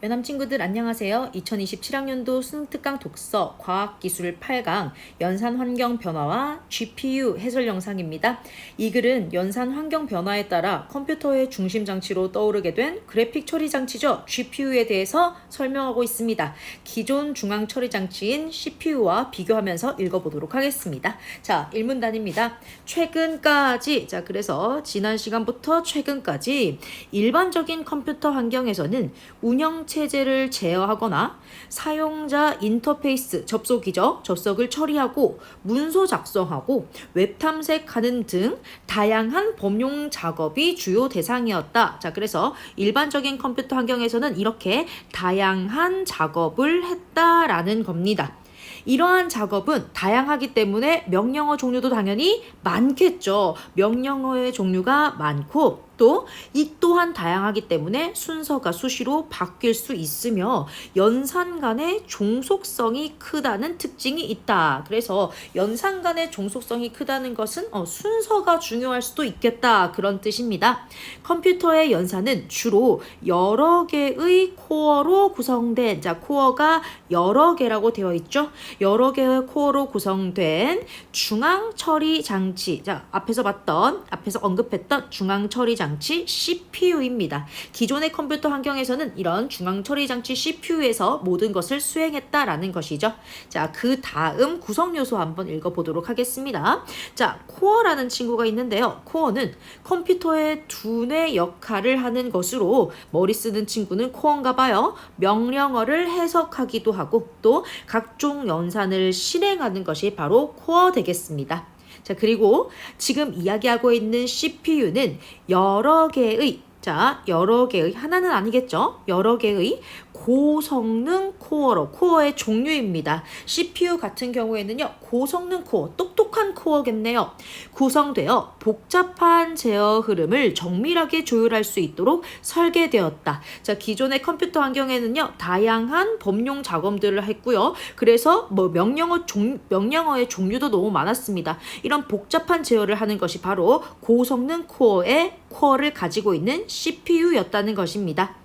연함 친구들 안녕하세요. 2027학년도 수능특강 독서 과학기술 8강 연산 환경 변화와 GPU 해설 영상입니다. 이 글은 연산 환경 변화에 따라 컴퓨터의 중심 장치로 떠오르게 된 그래픽 처리 장치죠. GPU에 대해서 설명하고 있습니다. 기존 중앙 처리 장치인 CPU와 비교하면서 읽어보도록 하겠습니다. 자, 1문단입니다. 최근까지, 자, 그래서 지난 시간부터 최근까지 일반적인 컴퓨터 환경에서는 운영 체제를 제어하거나 사용자 인터페이스 접속이죠. 접속을 처리하고 문서 작성하고 웹 탐색하는 등 다양한 범용 작업이 주요 대상이었다. 자, 그래서 일반적인 컴퓨터 환경에서는 이렇게 다양한 작업을 했다라는 겁니다. 이러한 작업은 다양하기 때문에 명령어 종류도 당연히 많겠죠. 명령어의 종류가 많고 또 이 또한 다양하기 때문에 순서가 수시로 바뀔 수 있으며 연산 간의 종속성이 크다는 특징이 있다. 그래서 연산 간의 종속성이 크다는 것은 순서가 중요할 수도 있겠다. 그런 뜻입니다. 컴퓨터의 연산은 주로 여러 개의 코어로 구성된, 자, 코어가 여러 개라고 되어 있죠. 여러 개의 코어로 구성된 중앙 처리 장치, 자, 앞에서 언급했던 중앙 처리 장치 CPU입니다. 기존의 컴퓨터 환경에서는 이런 중앙 처리 장치 CPU에서 모든 것을 수행했다라는 것이죠. 자, 그 다음 구성 요소 한번 읽어보도록 하겠습니다. 자, 코어라는 친구가 있는데요. 코어는 컴퓨터의 두뇌 역할을 하는 것으로 머리 쓰는 친구는 코어인가 봐요. 명령어를 해석하기도 하고 또 각종 연산을 실행하는 것이 바로 코어 되겠습니다. 자, 그리고 지금 이야기하고 있는 CPU는 여러 개의, 하나는 아니겠죠? 여러 개의 고성능 코어의 종류입니다. CPU 같은 경우에는요, 고성능 코어, 똑똑한 코어겠네요. 구성되어 복잡한 제어 흐름을 정밀하게 조율할 수 있도록 설계되었다. 자, 기존의 컴퓨터 환경에는요, 다양한 범용 작업들을 했고요. 그래서 명령어의 종류도 너무 많았습니다. 이런 복잡한 제어를 하는 것이 바로 고성능 코어를 가지고 있는 CPU였다는 것입니다.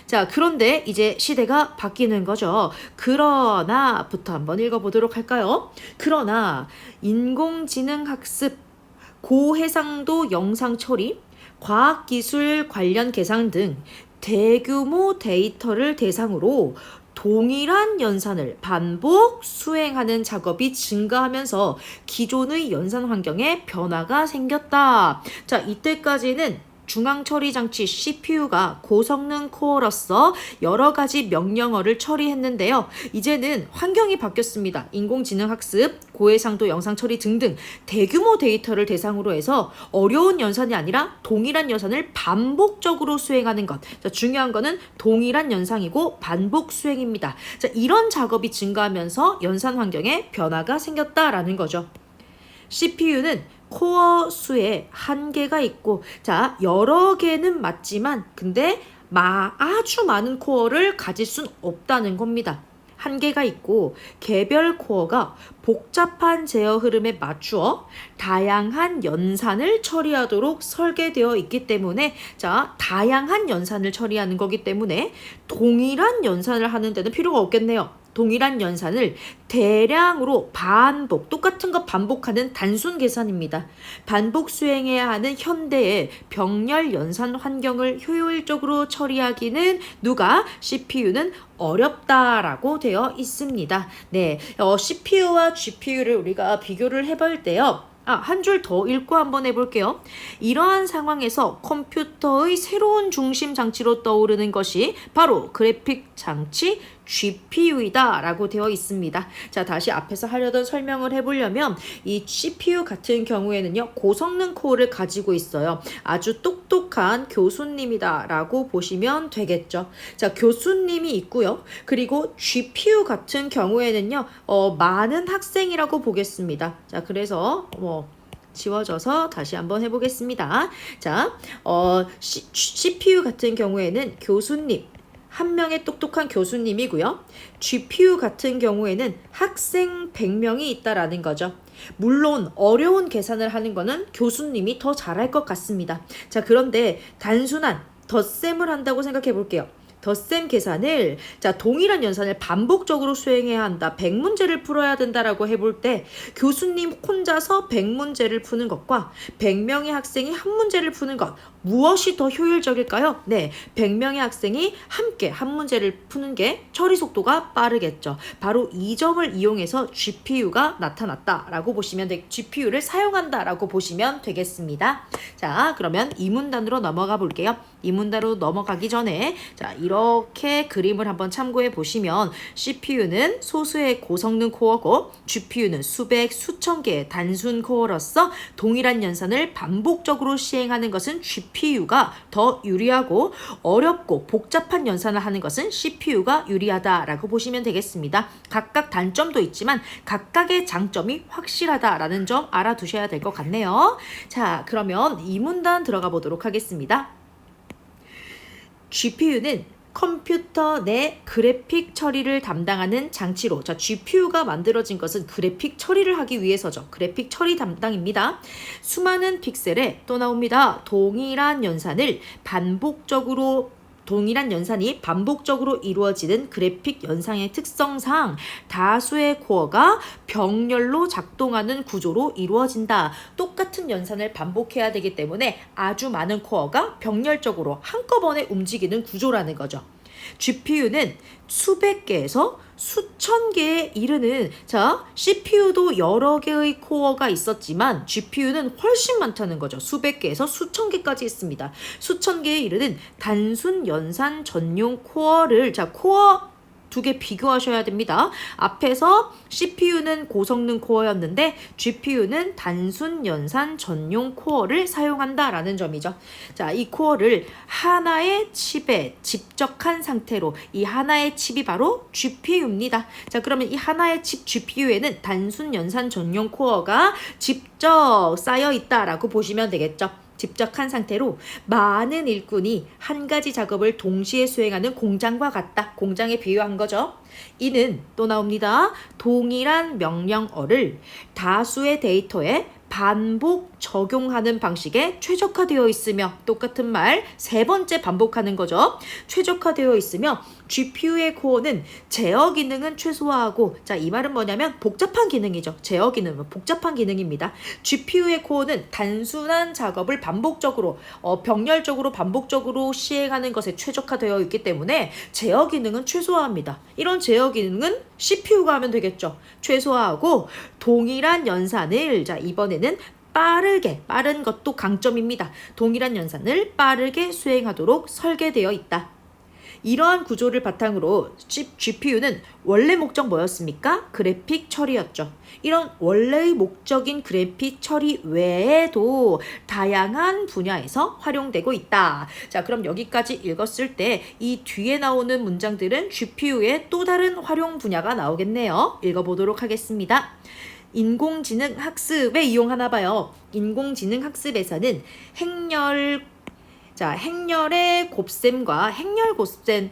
자, 그런데 이제 시대가 바뀌는 거죠. 그러나부터 한번 읽어보도록 할까요? 그러나 인공지능 학습, 고해상도 영상 처리, 과학기술 관련 계산 등 대규모 데이터를 대상으로 동일한 연산을 반복 수행하는 작업이 증가하면서 기존의 연산 환경에 변화가 생겼다. 자, 이때까지는 중앙 처리 장치 CPU가 고성능 코어로서 여러 가지 명령어를 처리했는데요. 이제는 환경이 바뀌었습니다. 인공지능 학습, 고해상도 영상 처리 등등 대규모 데이터를 대상으로 해서 어려운 연산이 아니라 동일한 연산을 반복적으로 수행하는 것. 자, 중요한 거는 동일한 연상이고 반복 수행입니다. 자, 이런 작업이 증가하면서 연산 환경에 변화가 생겼다라는 거죠. CPU는 코어 수에 한계가 있고, 자, 여러 개는 맞지만 근데 아주 많은 코어를 가질 순 없다는 겁니다. 한계가 있고 개별 코어가 복잡한 제어 흐름에 맞추어 다양한 연산을 처리하도록 설계되어 있기 때문에, 자, 다양한 연산을 처리하는 거기 때문에 동일한 연산을 하는 데는 필요가 없겠네요. 동일한 연산을 대량으로 똑같은 거 반복하는 단순 계산입니다. 반복 수행해야 하는 현대의 병렬 연산 환경을 효율적으로 처리하기는 CPU는 어렵다라고 되어 있습니다. 네, CPU와 GPU를 우리가 비교를 해볼 때요. 한 줄 더 읽고 한번 해볼게요. 이러한 상황에서 컴퓨터의 새로운 중심 장치로 떠오르는 것이 바로 그래픽 장치 GPU이다 라고 되어 있습니다. 자, 다시 앞에서 하려던 설명을 해보려면 이 CPU 같은 경우에는요, 고성능 코어를 가지고 있어요. 아주 똑똑한 교수님이다 라고 보시면 되겠죠. 자, 교수님이 있고요. 그리고 GPU 같은 경우에는요, 많은 학생이라고 보겠습니다. 자, 그래서 지워져서 다시 한번 해보겠습니다. 자, CPU 같은 경우에는 교수님, 한 명의 똑똑한 교수님이고요. GPU 같은 경우에는 학생 100명이 있다라는 거죠. 물론 어려운 계산을 하는 거는 교수님이 더 잘할 것 같습니다. 자, 그런데 단순한 덧셈을 한다고 생각해 볼게요. 덧셈 계산을 동일한 연산을 반복적으로 수행해야 한다. 100문제를 풀어야 된다라고 해볼 때 교수님 혼자서 100문제를 푸는 것과 100명의 학생이 한 문제를 푸는 것 무엇이 더 효율적일까요? 네, 100명의 학생이 함께 한 문제를 푸는 게 처리 속도가 빠르겠죠. 바로 이 점을 이용해서 GPU가 나타났다라고 보시면 GPU를 사용한다라고 보시면 되겠습니다. 자, 그러면 이 문단으로 넘어가 볼게요. 이 문단으로 넘어가기 전에 이렇게 그림을 한번 참고해 보시면 CPU는 소수의 고성능 코어고 GPU는 수백, 수천 개의 단순 코어로서 동일한 연산을 반복적으로 시행하는 것은 GPU가 더 유리하고 어렵고 복잡한 연산을 하는 것은 CPU가 유리하다라고 보시면 되겠습니다. 각각 단점도 있지만 각각의 장점이 확실하다라는 점 알아두셔야 될 것 같네요. 자, 그러면 이 문단 들어가 보도록 하겠습니다. GPU는 컴퓨터 내 그래픽 처리를 담당하는 장치로 GPU가 만들어진 것은 그래픽 처리를 하기 위해서죠. 그래픽 처리 담당입니다. 수많은 픽셀에 또 나옵니다. 동일한 연산이 반복적으로 이루어지는 그래픽 연상의 특성상 다수의 코어가 병렬로 작동하는 구조로 이루어진다. 똑같은 연산을 반복해야 되기 때문에 아주 많은 코어가 병렬적으로 한꺼번에 움직이는 구조라는 거죠. GPU는 수백 개에서 수천 개에 이르는 CPU도 여러 개의 코어가 있었지만 GPU는 훨씬 많다는 거죠. 수백 개에서 수천 개까지 있습니다. 수천 개에 이르는 단순 연산 전용 코어를 코어 두 개 비교하셔야 됩니다. 앞에서 CPU는 고성능 코어였는데 GPU는 단순 연산 전용 코어를 사용한다라는 점이죠. 자, 이 코어를 하나의 칩에 집적한 상태로 이 하나의 칩이 바로 GPU입니다. 자, 그러면 이 하나의 칩 GPU에는 단순 연산 전용 코어가 직접 쌓여 있다라고 보시면 되겠죠. 집적한 상태로 많은 일꾼이 한 가지 작업을 동시에 수행하는 공장과 같다. 공장에 비유한 거죠. 이는 또 나옵니다. 동일한 명령어를 다수의 데이터에 반복 적용하는 방식에 최적화되어 있으며 똑같은 말 세 번째 반복하는 거죠. 최적화되어 있으며 GPU의 코어는 제어 기능은 최소화하고 이 말은 뭐냐면 복잡한 기능이죠. 제어 기능은 복잡한 기능입니다. GPU의 코어는 단순한 작업을 반복적으로 병렬적으로 반복적으로 시행하는 것에 최적화되어 있기 때문에 제어 기능은 최소화합니다. 이런 제어 기능은 CPU가 하면 되겠죠. 최소화하고 동일한 연산을 이번에는 빠른 것도 강점입니다. 동일한 연산을 빠르게 수행하도록 설계되어 있다. 이러한 구조를 바탕으로 GPU는 원래 목적 뭐였습니까? 그래픽 처리였죠. 이런 원래의 목적인 그래픽 처리 외에도 다양한 분야에서 활용되고 있다. 자, 그럼 여기까지 읽었을 때 이 뒤에 나오는 문장들은 GPU의 또 다른 활용 분야가 나오겠네요. 읽어보도록 하겠습니다. 인공지능 학습에 이용하나 봐요. 인공지능 학습에서는 행렬의 곱셈과 행렬 곱셈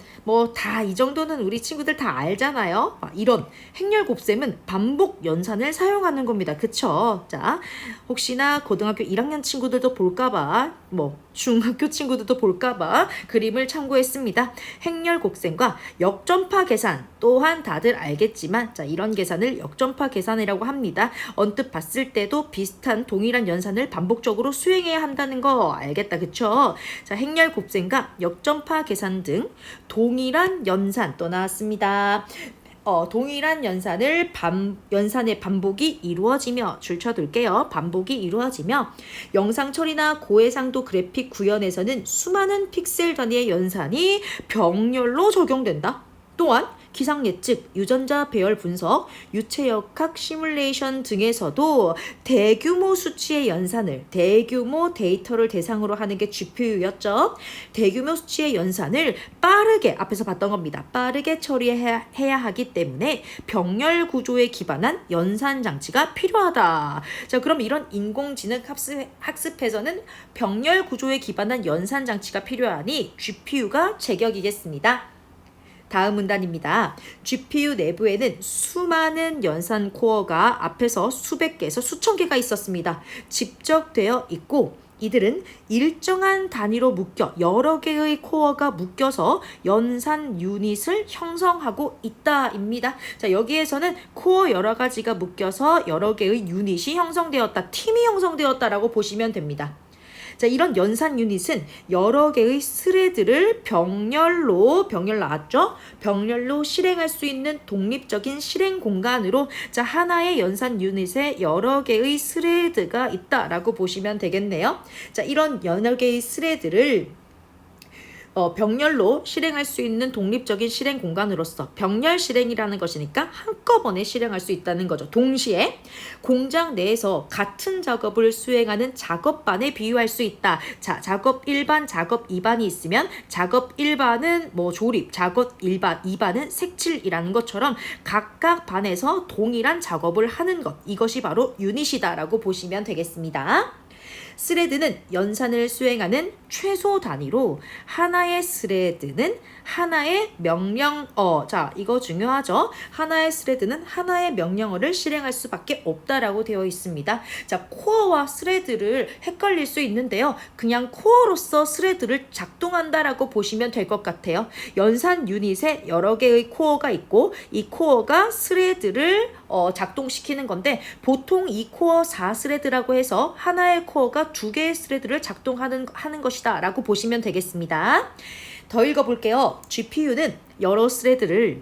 다 이 정도는 우리 친구들 다 알잖아요. 이런 행렬 곱셈은 반복 연산을 사용하는 겁니다. 그쵸? 자, 혹시나 고등학교 1학년 친구들도 볼까봐 중학교 친구들도 볼까봐 그림을 참고했습니다. 행렬 곱셈과 역전파 계산 또한 다들 알겠지만 이런 계산을 역전파 계산이라고 합니다. 언뜻 봤을 때도 비슷한 동일한 연산을 반복적으로 수행해야 한다는 거 알겠다. 그쵸? 자, 행렬 곱셈과 역전파 계산 등 동일한 연산 또 나왔습니다. 동일한 연산의 반복이 이루어지며 줄쳐둘게요. 반복이 이루어지며 영상 처리나 고해상도 그래픽 구현에서는 수많은 픽셀 단위의 연산이 병렬로 적용된다. 또한 기상 예측, 유전자 배열 분석, 유체역학 시뮬레이션 등에서도 대규모 수치의 연산을, 대규모 데이터를 대상으로 하는 게 GPU였죠. 대규모 수치의 연산을 빠르게, 앞에서 봤던 겁니다. 빠르게 처리해야 하기 때문에 병렬 구조에 기반한 연산 장치가 필요하다. 자, 그럼 이런 인공지능 학습에서는 병렬 구조에 기반한 연산 장치가 필요하니 GPU가 제격이겠습니다. 다음 문단입니다. GPU 내부에는 수많은 연산 코어가 앞에서 수백 개에서 수천 개가 있었습니다. 집적되어 있고 이들은 일정한 단위로 묶여 여러 개의 코어가 묶여서 연산 유닛을 형성하고 있다입니다. 자, 여기에서는 코어 여러 가지가 묶여서 여러 개의 유닛이 형성되었다, 팀이 형성되었다라고 보시면 됩니다. 자, 이런 연산 유닛은 여러 개의 스레드를 병렬로 나왔죠? 병렬로 실행할 수 있는 독립적인 실행 공간으로, 자, 하나의 연산 유닛에 여러 개의 스레드가 있다라고 보시면 되겠네요. 자, 이런 여러 개의 스레드를 병렬로 실행할 수 있는 독립적인 실행 공간으로서, 병렬 실행이라는 것이니까 한꺼번에 실행할 수 있다는 거죠. 동시에 공장 내에서 같은 작업을 수행하는 작업반에 비유할 수 있다. 자, 작업 1반, 작업 2반이 있으면 작업 1반은 뭐 조립, 작업 2반은 색칠이라는 것처럼 각각 반에서 동일한 작업을 하는 것, 이것이 바로 유닛이다라고 보시면 되겠습니다. 스레드는 연산을 수행하는 최소 단위로 하나의 스레드는 하나의 자, 이거 중요하죠? 하나의 스레드는 하나의 명령어를 실행할 수밖에 없다라고 되어 있습니다. 자, 코어와 스레드를 헷갈릴 수 있는데요. 그냥 코어로서 스레드를 작동한다라고 보시면 될 것 같아요. 연산 유닛에 여러 개의 코어가 있고 이 코어가 스레드를 작동시키는 건데, 보통 이 코어 4스레드라고 해서 하나의 코어가 2개의 스레드를 작동하는 것이다 라고 보시면 되겠습니다. 더 읽어볼게요. GPU는 여러 스레드를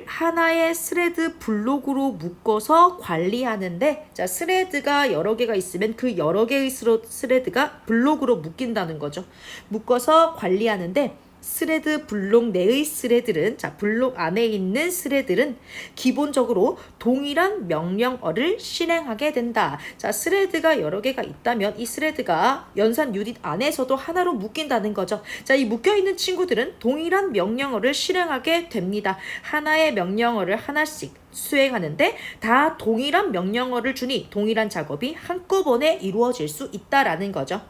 하나의 스레드 블록으로 묶어서 관리하는데, 자, 스레드가 여러 개가 있으면 그 여러 개의 스레드가 블록으로 묶인다는 거죠. 묶어서 관리하는데, 스레드 블록 내의 스레들은, 자, 블록 안에 있는 스레들은 기본적으로 동일한 명령어를 실행하게 된다. 자, 스레드가 여러 개가 있다면 이 스레드가 연산 유닛 안에서도 하나로 묶인다는 거죠. 자, 이 묶여있는 친구들은 동일한 명령어를 실행하게 됩니다. 하나의 명령어를 하나씩 수행하는데 다 동일한 명령어를 주니 동일한 작업이 한꺼번에 이루어질 수 있다라는 거죠.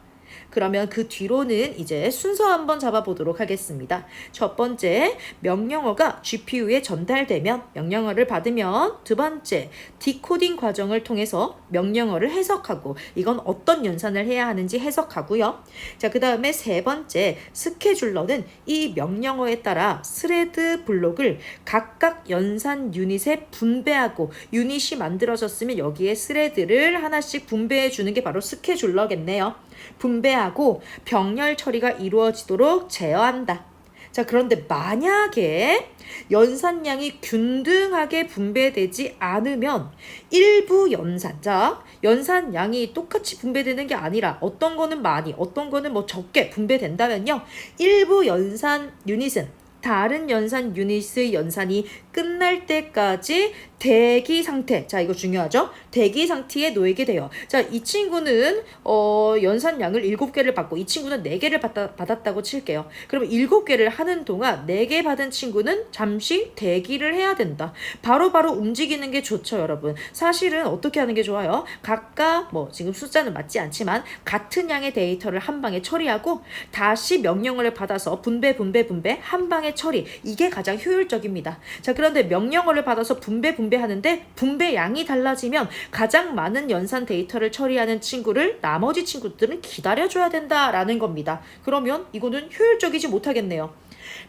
그러면 그 뒤로는 이제 순서 한번 잡아보도록 하겠습니다. 첫 번째, 명령어가 GPU에 전달되면, 명령어를 받으면, 두 번째, 디코딩 과정을 통해서 명령어를 해석하고, 이건 어떤 연산을 해야 하는지 해석하고요. 자, 그 다음에 세 번째, 스케줄러는 이 명령어에 따라 스레드 블록을 각각 연산 유닛에 분배하고, 유닛이 만들어졌으면 여기에 스레드를 하나씩 분배해 주는 게 바로 스케줄러겠네요. 분배하고 병렬 처리가 이루어지도록 제어한다. 자, 그런데 만약에 연산량이 균등하게 분배되지 않으면 일부 연산량이 똑같이 분배되는 게 아니라 어떤 거는 많이, 어떤 거는 뭐 적게 분배된다면요, 일부 연산 유닛은 다른 연산 유닛의 연산이 끝날 때까지 대기 상태, 자, 이거 중요하죠? 대기 상태에 놓이게 돼요. 자, 이 친구는 연산량을 7개를 받고 이 친구는 4개를 받았다고 칠게요. 그러면 7개를 하는 동안 4개 받은 친구는 잠시 대기를 해야 된다. 바로바로 움직이는 게 좋죠, 여러분. 사실은 어떻게 하는 게 좋아요? 각각 지금 숫자는 맞지 않지만 같은 양의 데이터를 한 방에 처리하고 다시 명령어를 받아서 분배 한 방에 처리, 이게 가장 효율적입니다. 자, 그런데 명령어를 받아서 분배하는데 분배량이 달라지면 가장 많은 연산 데이터를 처리하는 친구를 나머지 친구들은 기다려줘야 된다라는 겁니다. 그러면 이거는 효율적이지 못하겠네요.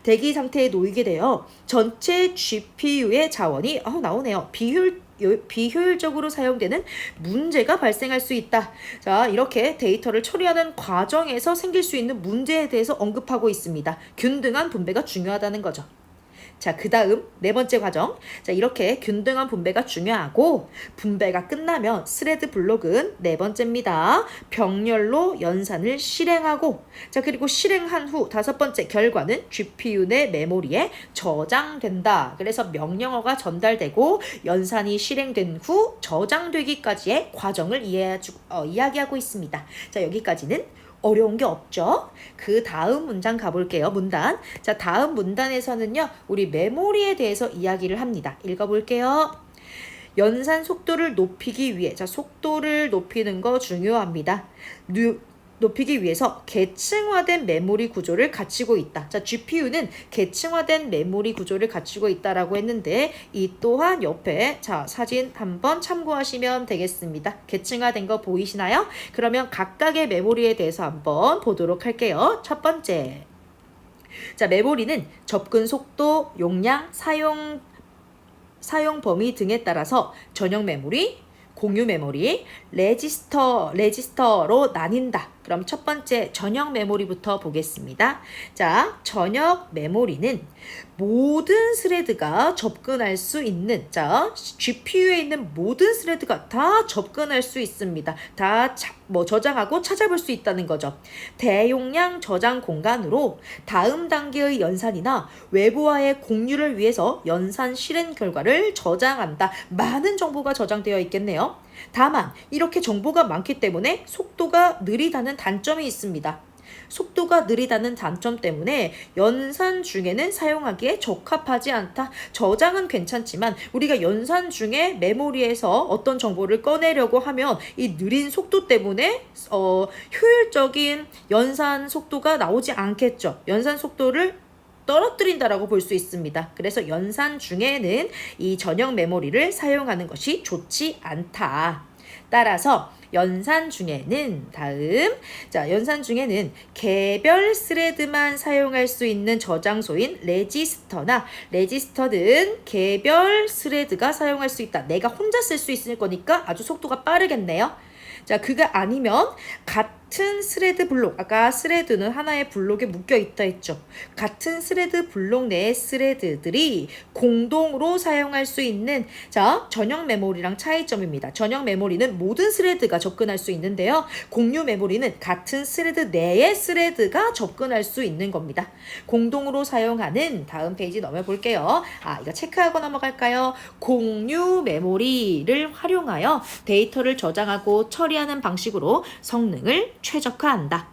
대기 상태에 놓이게 되어 전체 GPU의 자원이 나오네요. 비효율적으로 사용되는 문제가 발생할 수 있다. 자, 이렇게 데이터를 처리하는 과정에서 생길 수 있는 문제에 대해서 언급하고 있습니다. 균등한 분배가 중요하다는 거죠. 자, 그 다음 네 번째 과정. 자, 이렇게 균등한 분배가 중요하고, 분배가 끝나면 스레드 블록은 네 번째입니다. 병렬로 연산을 실행하고, 자, 그리고 실행한 후 다섯 번째 결과는 GPU 내 메모리에 저장된다. 그래서 명령어가 전달되고 연산이 실행된 후 저장되기까지의 과정을 이야기하고 있습니다. 자, 여기까지는 어려운 게 없죠? 그 다음 문장 가볼게요. 문단. 자, 다음 문단에서는요, 우리 메모리에 대해서 이야기를 합니다. 읽어볼게요. 연산 속도를 높이기 위해, 자, 속도를 높이는 거 중요합니다. 높이기 위해서 계층화된 메모리 구조를 갖추고 있다. 자, GPU는 계층화된 메모리 구조를 갖추고 있다라고 했는데 이 또한 옆에 자, 사진 한번 참고하시면 되겠습니다. 계층화된 거 보이시나요? 그러면 각각의 메모리에 대해서 한번 보도록 할게요. 첫 번째. 자, 메모리는 접근 속도, 용량, 사용 범위 등에 따라서 전용 메모리, 공유 메모리, 레지스터로 나뉜다. 그럼 첫 번째 전용 메모리부터 보겠습니다. 자, 전용 메모리는 모든 스레드가 접근할 수 있는, 자, GPU에 있는 모든 스레드가 다 접근할 수 있습니다. 다 저장하고 찾아볼 수 있다는 거죠. 대용량 저장 공간으로 다음 단계의 연산이나 외부와의 공유를 위해서 연산 실행 결과를 저장한다. 많은 정보가 저장되어 있겠네요. 다만 이렇게 정보가 많기 때문에 속도가 느리다는 단점이 있습니다. 속도가 느리다는 단점 때문에 연산 중에는 사용하기에 적합하지 않다. 저장은 괜찮지만 우리가 연산 중에 메모리에서 어떤 정보를 꺼내려고 하면 이 느린 속도 때문에 효율적인 연산 속도가 나오지 않겠죠. 연산 속도를 떨어뜨린다라고 볼 수 있습니다. 그래서 연산 중에는 이 전용 메모리를 사용하는 것이 좋지 않다. 따라서 연산 중에는 연산 중에는 개별 스레드만 사용할 수 있는 저장소인 레지스터는 개별 스레드가 사용할 수 있다. 내가 혼자 쓸 수 있을 거니까 아주 속도가 빠르겠네요. 자, 그가 아니면 같은 스레드 블록, 아까 스레드는 하나의 블록에 묶여 있다 했죠. 같은 스레드 블록 내의 스레드들이 공동으로 사용할 수 있는 자, 전용 메모리랑 차이점입니다. 전용 메모리는 모든 스레드가 접근할 수 있는데요. 공유 메모리는 같은 스레드 내의 스레드가 접근할 수 있는 겁니다. 공동으로 사용하는 다음 페이지 넘어볼게요. 이거 체크하고 넘어갈까요? 공유 메모리를 활용하여 데이터를 저장하고 처리하는 방식으로 성능을 최적화한다.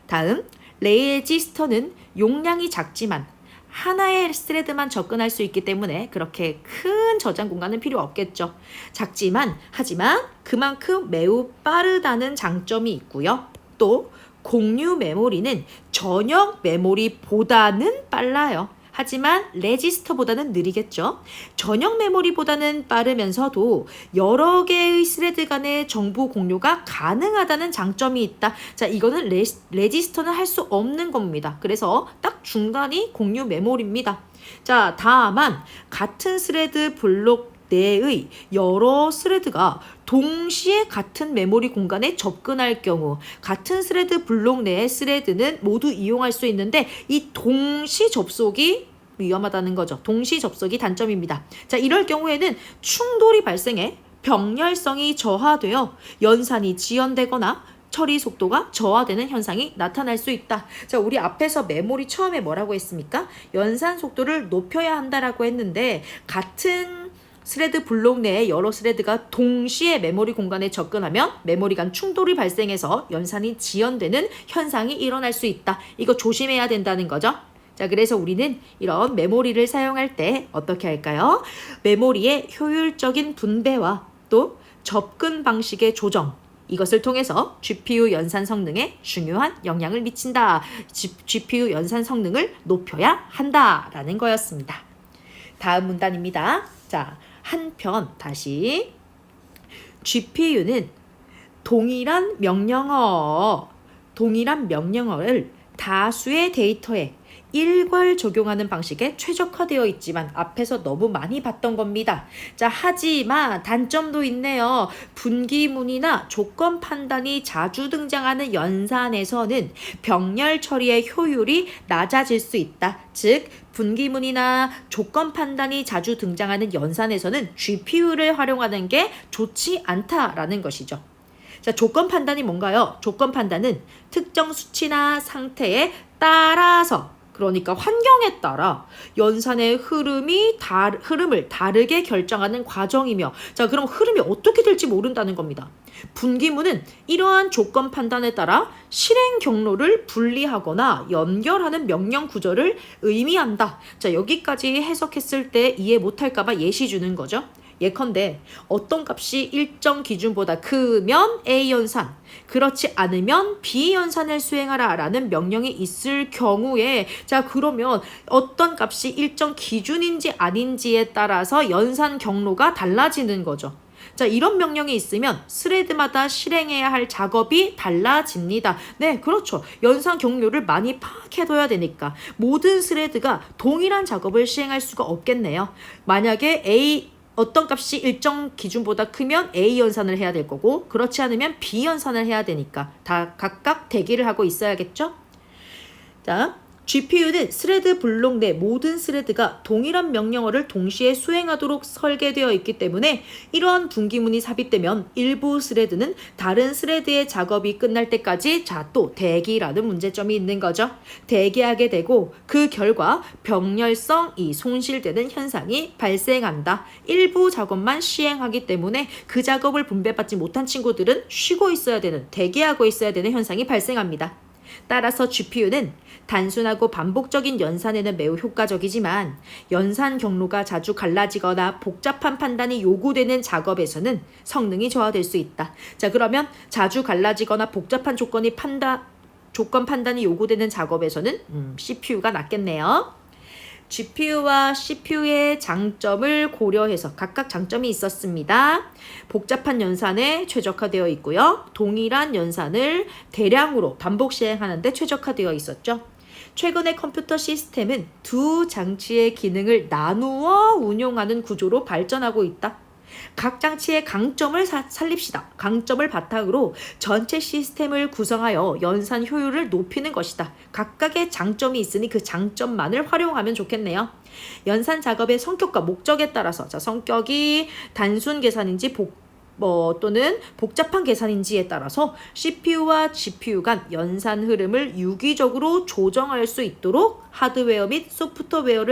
다음, 레지스터는 용량이 작지만 하나의 스레드만 접근할 수 있기 때문에 그렇게 큰 저장 공간은 필요 없겠죠. 하지만 그만큼 매우 빠르다는 장점이 있고요. 또 공유 메모리는 전용 메모리보다는 빨라요. 하지만 레지스터보다는 느리겠죠. 전용 메모리보다는 빠르면서도 여러 개의 스레드 간의 정보 공유가 가능하다는 장점이 있다. 자, 이거는 레지스터는 할 수 없는 겁니다. 그래서 딱 중간이 공유 메모리입니다. 자, 다만 같은 스레드 블록 내의 여러 스레드가 동시에 같은 메모리 공간에 접근할 경우 같은 스레드 블록 내의 스레드는 모두 이용할 수 있는데 이 동시 접속이 위험하다는 거죠. 동시 접속이 단점입니다. 자, 이럴 경우에는 충돌이 발생해 병렬성이 저하되어 연산이 지연되거나 처리 속도가 저하되는 현상이 나타날 수 있다. 자, 우리 앞에서 메모리 처음에 뭐라고 했습니까? 연산 속도를 높여야 한다라고 했는데 같은 스레드 블록 내에 여러 스레드가 동시에 메모리 공간에 접근하면 메모리 간 충돌이 발생해서 연산이 지연되는 현상이 일어날 수 있다. 이거 조심해야 된다는 거죠. 자, 그래서 우리는 이런 메모리를 사용할 때 어떻게 할까요? 메모리의 효율적인 분배와 또 접근 방식의 조정, 이것을 통해서 GPU 연산 성능에 중요한 영향을 미친다. GPU 연산 성능을 높여야 한다라는 거였습니다. 다음 문단입니다. 자, 한편 다시 GPU는 동일한 명령어를 다수의 데이터에 일괄 적용하는 방식에 최적화되어 있지만 앞에서 너무 많이 봤던 겁니다. 자, 하지만 단점도 있네요. 분기문이나 조건 판단이 자주 등장하는 연산에서는 병렬 처리의 효율이 낮아질 수 있다. 즉, 분기문이나 조건 판단이 자주 등장하는 연산에서는 GPU를 활용하는 게 좋지 않다라는 것이죠. 자, 조건 판단이 뭔가요? 조건 판단은 특정 수치나 상태에 따라서, 그러니까 환경에 따라 연산의 흐름을 다르게 결정하는 과정이며, 자, 그럼 흐름이 어떻게 될지 모른다는 겁니다. 분기문은 이러한 조건 판단에 따라 실행 경로를 분리하거나 연결하는 명령 구조를 의미한다. 자, 여기까지 해석했을 때 이해 못할까봐 예시 주는 거죠. 예컨대 어떤 값이 일정 기준보다 크면 A 연산, 그렇지 않으면 B 연산을 수행하라 라는 명령이 있을 경우에, 자 그러면 어떤 값이 일정 기준인지 아닌지에 따라서 연산 경로가 달라지는 거죠. 자, 이런 명령이 있으면 스레드마다 실행해야 할 작업이 달라집니다. 네, 그렇죠. 연산 경로를 많이 파악해둬야 되니까 모든 스레드가 동일한 작업을 시행할 수가 없겠네요. 만약에 어떤 값이 일정 기준보다 크면 A 연산을 해야 될 거고, 그렇지 않으면 B 연산을 해야 되니까 다 각각 대기를 하고 있어야겠죠? 자, GPU는 스레드 블록 내 모든 스레드가 동일한 명령어를 동시에 수행하도록 설계되어 있기 때문에 이러한 분기문이 삽입되면 일부 스레드는 다른 스레드의 작업이 끝날 때까지 또 대기라는 문제점이 있는 거죠. 대기하게 되고 그 결과 병렬성이 손실되는 현상이 발생한다. 일부 작업만 시행하기 때문에 그 작업을 분배받지 못한 친구들은 쉬고 있어야 되는, 대기하고 있어야 되는 현상이 발생합니다. 따라서 GPU는 단순하고 반복적인 연산에는 매우 효과적이지만 연산 경로가 자주 갈라지거나 복잡한 판단이 요구되는 작업에서는 성능이 저하될 수 있다. 자, 그러면 자주 갈라지거나 복잡한 조건 판단이 요구되는 작업에서는 CPU가 낫겠네요. GPU와 CPU의 장점을 고려해서 각각 장점이 있었습니다. 복잡한 연산에 최적화되어 있고요. 동일한 연산을 대량으로 반복 시행하는 데 최적화되어 있었죠. 최근의 컴퓨터 시스템은 두 장치의 기능을 나누어 운용하는 구조로 발전하고 있다. 각 장치의 강점을 살립시다. 강점을 바탕으로 전체 시스템을 구성하여 연산 효율을 높이는 것이다. 각각의 장점이 있으니 그 장점만을 활용하면 좋겠네요. 연산 작업의 성격과 목적에 따라서, 자, 성격이 단순 계산인지 또는 복잡한 계산인지에 따라서 CPU와 GPU 간 연산 흐름을 유기적으로 조정할 수 있도록 하드웨어 및 소프트웨어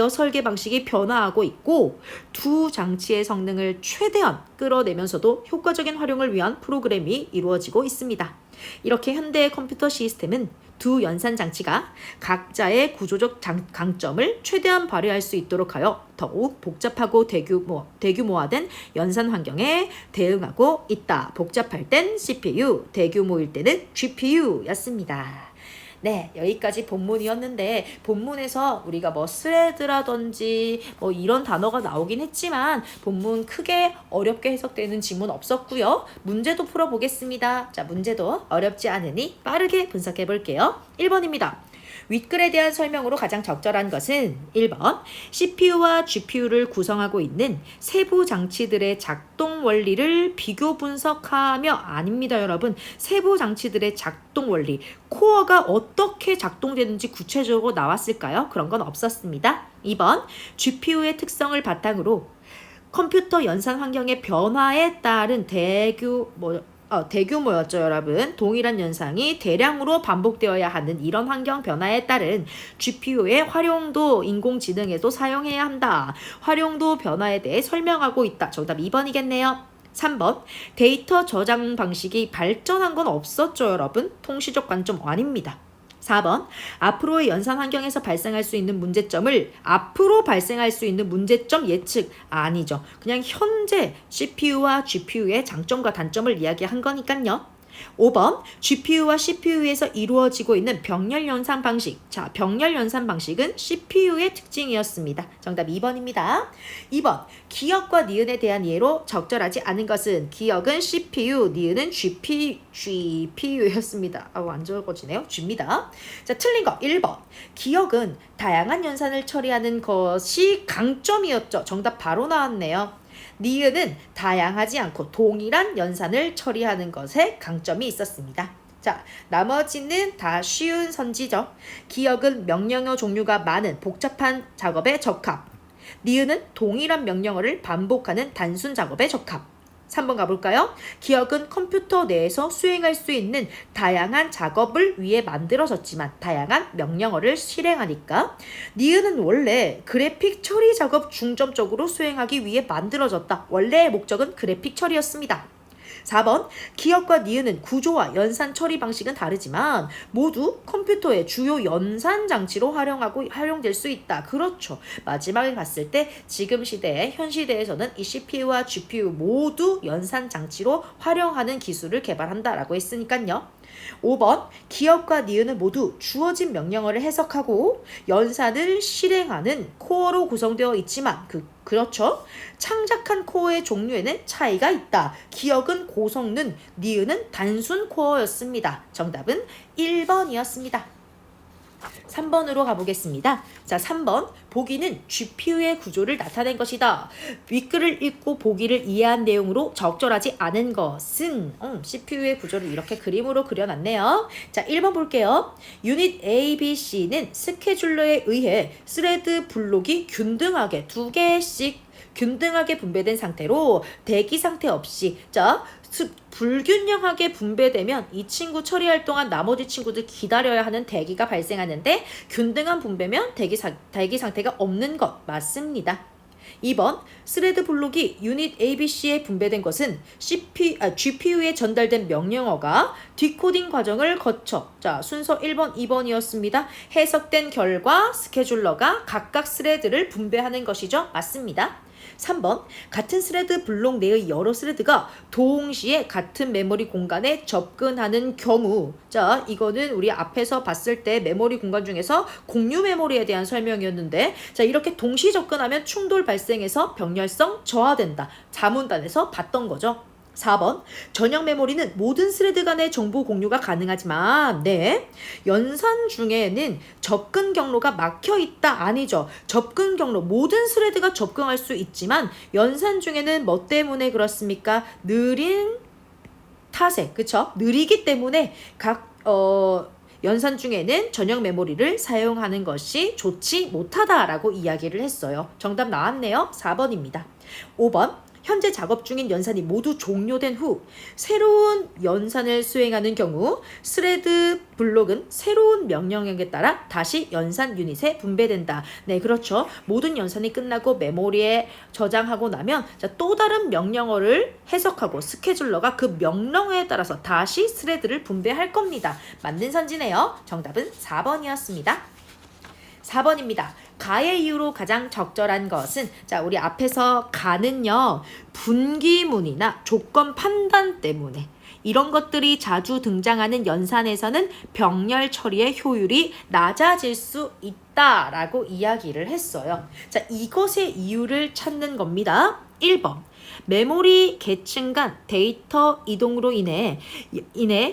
설계 방식이 변화하고 있고, 두 장치의 성능을 최대한 끌어내면서도 효과적인 활용을 위한 프로그램이 이루어지고 있습니다. 이렇게 현대의 컴퓨터 시스템은 두 연산 장치가 각자의 구조적 강점을 최대한 발휘할 수 있도록 하여 더욱 복잡하고 대규모화된 연산 환경에 대응하고 있다. 복잡할 땐 CPU, 대규모일 때는 GPU였습니다. 네, 여기까지 본문이었는데, 본문에서 우리가 스레드라든지 이런 단어가 나오긴 했지만 본문 크게 어렵게 해석되는 지문 없었고요. 문제도 풀어보겠습니다. 자, 문제도 어렵지 않으니 빠르게 분석해 볼게요. 1번입니다. 윗글에 대한 설명으로 가장 적절한 것은 1번, CPU와 GPU를 구성하고 있는 세부 장치들의 작동 원리를 비교 분석하며, 아닙니다 여러분. 세부 장치들의 작동 원리, 코어가 어떻게 작동되는지 구체적으로 나왔을까요? 그런 건 없었습니다. 2번, GPU의 특성을 바탕으로 컴퓨터 연산 환경의 변화에 따른 대규모였죠, 여러분. 동일한 연산이 대량으로 반복되어야 하는 이런 환경 변화에 따른 GPU의 활용도 인공지능에도 사용해야 한다. 활용도 변화에 대해 설명하고 있다. 정답 2번이겠네요. 3번, 데이터 저장 방식이 발전한 건 없었죠, 여러분. 통시적 관점 아닙니다. 4번, 앞으로의 연산 환경에서 발생할 수 있는 문제점을 앞으로 발생할 수 있는 문제점 예측 아니죠. 그냥 현재 CPU와 GPU의 장점과 단점을 이야기한 거니까요. 5번, GPU와 CPU에서 이루어지고 있는 병렬 연산 방식. 자, 병렬 연산 방식은 CPU의 특징이었습니다. 정답 2번입니다. 2번, 기억과 니은에 대한 이해로 적절하지 않은 것은 기억은 CPU, 니은은 GPU였습니다. 안 적어지네요. G입니다. 자, 틀린 거 1번. 기억은 다양한 연산을 처리하는 것이 강점이었죠. 정답 바로 나왔네요. 니은은 다양하지 않고 동일한 연산을 처리하는 것에 강점이 있었습니다. 자, 나머지는 다 쉬운 선지죠. 기억은 명령어 종류가 많은 복잡한 작업에 적합. 니은은 동일한 명령어를 반복하는 단순 작업에 적합. 3번 가볼까요? 기억은 컴퓨터 내에서 수행할 수 있는 다양한 작업을 위해 만들어졌지만 다양한 명령어를 실행하니까. 니은은 원래 그래픽 처리 작업 중점적으로 수행하기 위해 만들어졌다. 원래의 목적은 그래픽 처리였습니다. 4번 기억과 니은은 구조와 연산 처리 방식은 다르지만 모두 컴퓨터의 주요 연산 장치로 활용될 수 있다. 그렇죠. 마지막에 봤을 때 지금 시대에 현 시대에서는 이 CPU와 GPU 모두 연산 장치로 활용하는 기술을 개발한다라고 했으니까요. 5번 기억과 니은은 모두 주어진 명령어를 해석하고 연산을 실행하는 코어로 구성되어 있지만 그렇죠. 창작한 코어의 종류에는 차이가 있다. 기억은 고성능, 니은은 단순 코어였습니다. 정답은 1번이었습니다. 3번으로 가보겠습니다. 자, 3번 보기는 GPU의 구조를 나타낸 것이다. 윗글을 읽고 보기를 이해한 내용으로 적절하지 않은 것은 CPU의 구조를 이렇게 그림으로 그려놨네요. 자, 1번 볼게요. 유닛 A, B, C는 스케줄러에 의해 스레드 블록이 균등하게 2개씩 균등하게 분배된 상태로 대기 상태 없이 불균형하게 분배되면 이 친구 처리할 동안 나머지 친구들 기다려야 하는 대기가 발생하는데 균등한 분배면 대기 상태가 없는 것 맞습니다. 2번 스레드 블록이 유닛 ABC에 분배된 것은 GPU에 전달된 명령어가 디코딩 과정을 거쳐 순서 1번, 2번이었습니다. 해석된 결과 스케줄러가 각각 스레드를 분배하는 것이죠. 맞습니다. 3번 같은 스레드 블록 내의 여러 스레드가 동시에 같은 메모리 공간에 접근하는 경우 이거는 우리 앞에서 봤을 때 메모리 공간 중에서 공유 메모리에 대한 설명이었는데 이렇게 동시 접근하면 충돌 발생해서 병렬성 저하된다. 자문단에서 봤던 거죠. 4번 전형 메모리는 모든 스레드 간의 정보 공유가 가능하지만 연산 중에는 접근 경로가 막혀 있다. 아니죠. 접근 경로 모든 스레드가 접근할 수 있지만 연산 중에는 뭐 때문에 그렇습니까? 느린 타세, 그쵸? 느리기 때문에 연산 중에는 전용 메모리를 사용하는 것이 좋지 못하다라고 이야기를 했어요. 정답 나왔네요. 4번입니다. 5번 현재 작업 중인 연산이 모두 종료된 후 새로운 연산을 수행하는 경우 스레드 블록은 새로운 명령에 따라 다시 연산 유닛에 분배된다. 네, 그렇죠. 모든 연산이 끝나고 메모리에 저장하고 나면 또 다른 명령어를 해석하고 스케줄러가 그 명령어에 따라서 다시 스레드를 분배할 겁니다. 맞는 선지네요. 정답은 4번이었습니다. 4번입니다. 가의 이유로 가장 적절한 것은 우리 앞에서 가는요 분기문이나 조건 판단 때문에 이런 것들이 자주 등장하는 연산에서는 병렬 처리의 효율이 낮아질 수 있다라고 이야기를 했어요. 이것의 이유를 찾는 겁니다. 1번 메모리 계층 간 데이터 이동으로 인해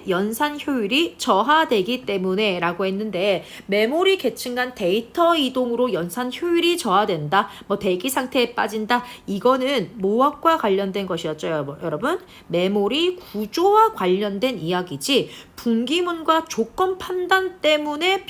연산 효율이 저하되기 때문에 라고 했는데 메모리 계층 간 데이터 이동으로 연산 효율이 저하된다. 대기 상태에 빠진다. 이거는 뭐와 관련된 것이었죠, 여러분? 메모리 구조와 관련된 이야기지 분기문과 조건 판단 때문에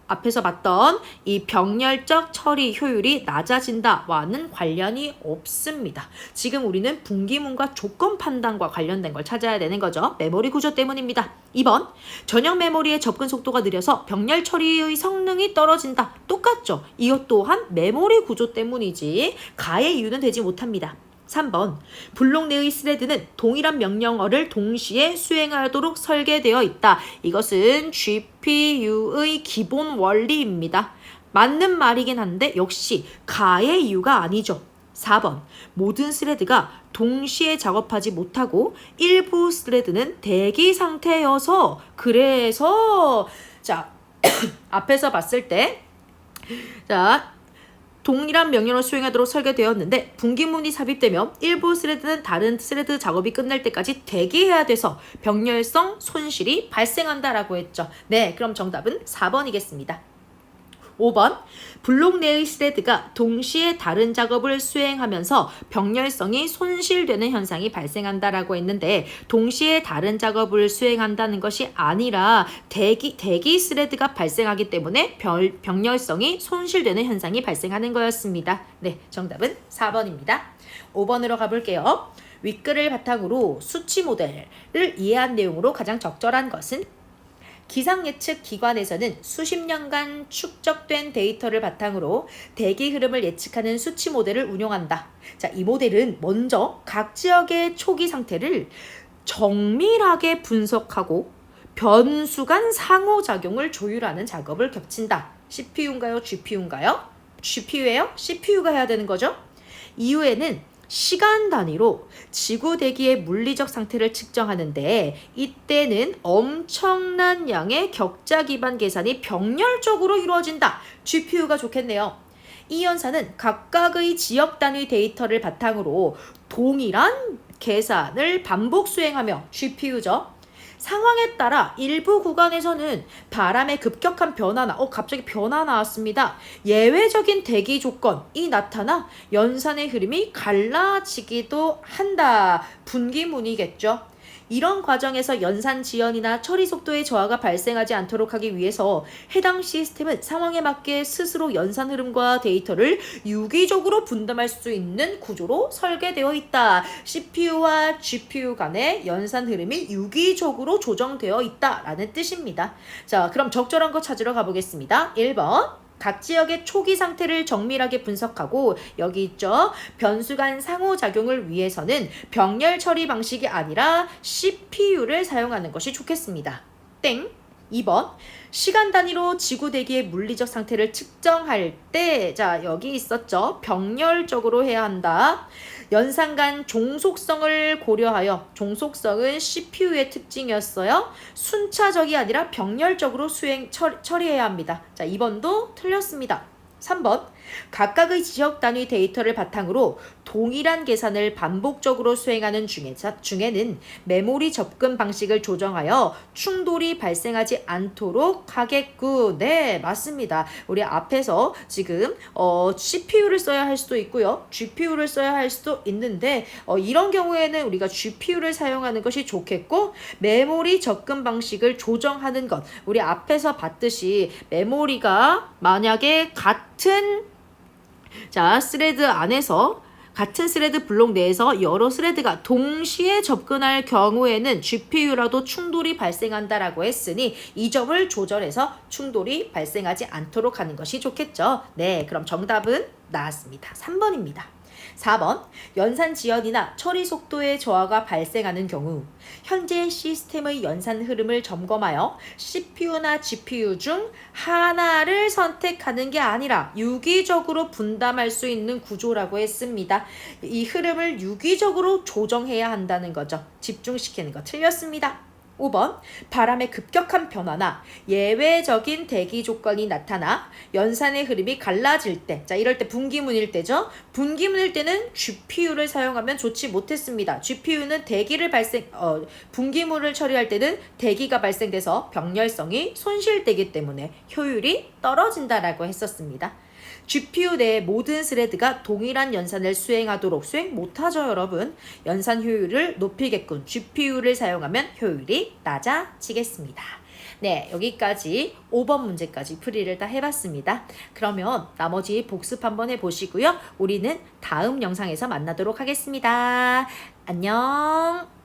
앞에서 봤던 이 병렬적 처리 효율이 낮아진다와는 관련이 없습니다. 지금 우리는 분기문과 조건 판단과 관련된 걸 찾아야 되는 거죠. 메모리 구조 때문입니다. 2번 전용 메모리의 접근 속도가 느려서 병렬 처리의 성능이 떨어진다. 똑같죠. 이것 또한 메모리 구조 때문이지 가의 이유는 되지 못합니다. 3번 블록 내의 스레드는 동일한 명령어를 동시에 수행하도록 설계되어 있다. 이것은 GPU의 기본 원리입니다. 맞는 말이긴 한데 역시 가의 이유가 아니죠. 4번 모든 스레드가 동시에 작업하지 못하고 일부 스레드는 대기 상태여서 그래서 앞에서 봤을 때 동일한 명령을 수행하도록 설계되었는데 분기문이 삽입되면 일부 스레드는 다른 스레드 작업이 끝날 때까지 대기해야 돼서 병렬성 손실이 발생한다라고 했죠. 네, 그럼 정답은 4번이겠습니다. 5번 블록 내의 스레드가 동시에 다른 작업을 수행하면서 병렬성이 손실되는 현상이 발생한다라고 했는데 동시에 다른 작업을 수행한다는 것이 아니라 대기 스레드가 발생하기 때문에 병렬성이 손실되는 현상이 발생하는 거였습니다. 네, 정답은 4번입니다. 5번으로 가볼게요. 윗글을 바탕으로 수치 모델을 이해한 내용으로 가장 적절한 것은 기상 예측 기관에서는 수십 년간 축적된 데이터를 바탕으로 대기 흐름을 예측하는 수치 모델을 운용한다. 자, 이 모델은 먼저 각 지역의 초기 상태를 정밀하게 분석하고 변수 간 상호작용을 조율하는 작업을 겹친다. CPU인가요? GPU인가요? GPU예요? CPU가 해야 되는 거죠? 이후에는 시간 단위로 지구 대기의 물리적 상태를 측정하는데 이때는 엄청난 양의 격자 기반 계산이 병렬적으로 이루어진다. GPU가 좋겠네요. 이 연산은 각각의 지역 단위 데이터를 바탕으로 동일한 계산을 반복 수행하며 GPU죠. 상황에 따라 일부 구간에서는 바람의 급격한 변화나 갑자기 변화 나왔습니다. 예외적인 대기 조건이 나타나 연산의 흐름이 갈라지기도 한다. 분기문이겠죠. 이런 과정에서 연산 지연이나 처리 속도의 저하가 발생하지 않도록 하기 위해서 해당 시스템은 상황에 맞게 스스로 연산 흐름과 데이터를 유기적으로 분담할 수 있는 구조로 설계되어 있다. CPU와 GPU 간의 연산 흐름이 유기적으로 조정되어 있다라는 뜻입니다. 자, 그럼 적절한 거 찾으러 가보겠습니다. 1번. 각 지역의 초기 상태를 정밀하게 분석하고 여기 있죠. 변수 간 상호작용을 위해서는 병렬 처리 방식이 아니라 CPU를 사용하는 것이 좋겠습니다. 땡. 2번. 시간 단위로 지구 대기의 물리적 상태를 측정할 때, 자, 여기 있었죠. 병렬적으로 해야 한다. 연산 간 종속성을 고려하여, 종속성은 CPU의 특징이었어요. 순차적이 아니라 병렬적으로 처리해야 합니다. 자, 2번도 틀렸습니다. 3번. 각각의 지역 단위 데이터를 바탕으로 동일한 계산을 반복적으로 수행하는 중에는 메모리 접근 방식을 조정하여 충돌이 발생하지 않도록 하겠군. 네, 맞습니다. 우리 앞에서 지금 CPU를 써야 할 수도 있고요. GPU를 써야 할 수도 있는데 이런 경우에는 우리가 GPU를 사용하는 것이 좋겠고 메모리 접근 방식을 조정하는 것. 우리 앞에서 봤듯이 메모리가 만약에 같은 스레드 안에서 같은 스레드 블록 내에서 여러 스레드가 동시에 접근할 경우에는 GPU라도 충돌이 발생한다라고 했으니 이 점을 조절해서 충돌이 발생하지 않도록 하는 것이 좋겠죠. 네, 그럼 정답은 나왔습니다. 3번입니다. 4번. 연산 지연이나 처리 속도의 저하가 발생하는 경우 현재 시스템의 연산 흐름을 점검하여 CPU나 GPU 중 하나를 선택하는 게 아니라 유기적으로 분담할 수 있는 구조라고 했습니다. 이 흐름을 유기적으로 조정해야 한다는 거죠. 집중시키는 거 틀렸습니다. 5번. 바람의 급격한 변화나 예외적인 대기 조건이 나타나 연산의 흐름이 갈라질 때, 자, 이럴 때 분기문일 때죠. 분기문일 때는 GPU를 사용하면 좋지 못했습니다. GPU는 분기문을 처리할 때는 대기가 발생돼서 병렬성이 손실되기 때문에 효율이 떨어진다라고 했었습니다. GPU 내 모든 스레드가 동일한 연산을 수행 못하죠, 여러분. 연산 효율을 높이겠군. GPU를 사용하면 효율이 낮아지겠습니다. 네, 여기까지 5번 문제까지 풀이를 다 해봤습니다. 그러면 나머지 복습 한번 해보시고요. 우리는 다음 영상에서 만나도록 하겠습니다. 안녕.